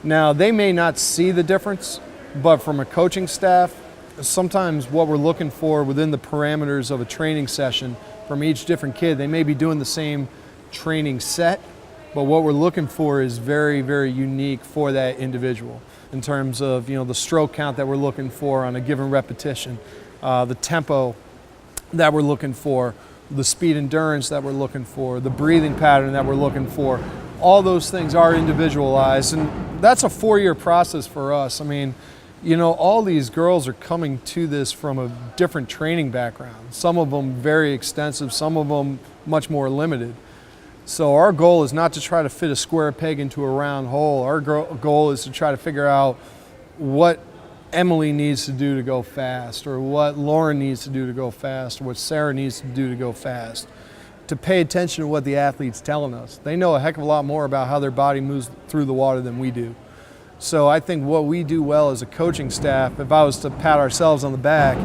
Now, they may not see the difference, but from a coaching staff, sometimes what we're looking for within the parameters of a training session from each different kid, they may be doing the same training set, but what we're looking for is very, very unique for that individual in terms of the stroke count that we're looking for on a given repetition, the tempo that we're looking for, the speed endurance that we're looking for, the breathing pattern that we're looking for. All those things are individualized, and that's a 4-year process for us. I mean, all these girls are coming to this from a different training background. Some of them very extensive, some of them much more limited. So our goal is not to try to fit a square peg into a round hole. Our goal is to try to figure out what Emily needs to do to go fast, or what Lauren needs to do to go fast, or what Sarah needs to do to go fast. To pay attention to what the athlete's telling us. They know a heck of a lot more about how their body moves through the water than we do. So I think what we do well as a coaching staff, if I was to pat ourselves on the back,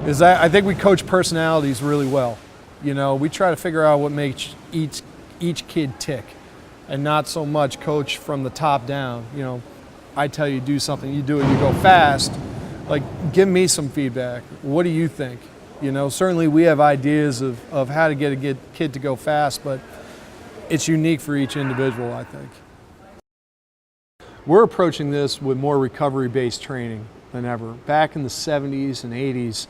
is I think we coach personalities really well. We try to figure out what makes each kid tick, and not so much coach from the top down. I tell you do something, you do it, you go fast. Like, give me some feedback. What do you think? Certainly we have ideas of how to get a kid to go fast, but it's unique for each individual, I think. We're approaching this with more recovery-based training than ever. Back in the 70s and 80s,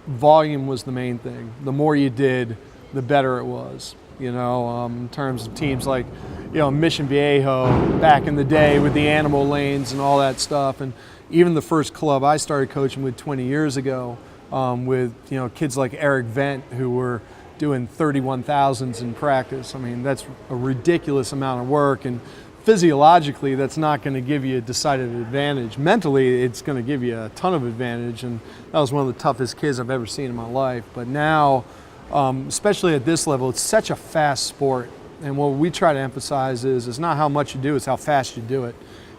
volume was the main thing. The more you did, the better it was. In terms of teams like, Mission Viejo back in the day with the animal lanes and all that stuff. And even the first club I started coaching with 20 years ago, with kids like Eric Vent who were doing 31,000s in practice. I mean, that's a ridiculous amount of work, and physiologically that's not going to give you a decided advantage. Mentally it's going to give you a ton of advantage, and that was one of the toughest kids I've ever seen in my life. But now, especially at this level, it's such a fast sport, and what we try to emphasize is it's not how much you do, it's how fast you do it.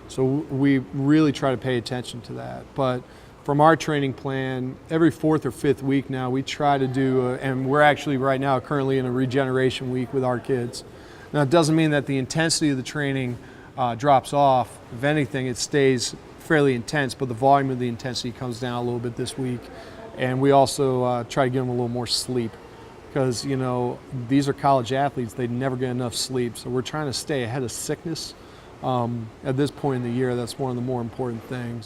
So we really try to pay attention to that. But from our training plan, every 4th or 5th week now, we try to do, and we're actually right now currently in a regeneration week with our kids. Now, it doesn't mean that the intensity of the training drops off. If anything, it stays fairly intense, but the volume of the intensity comes down a little bit this week. And we also try to give them a little more sleep, because these are college athletes, they never get enough sleep. So we're trying to stay ahead of sickness. At this point in the year, that's one of the more important things.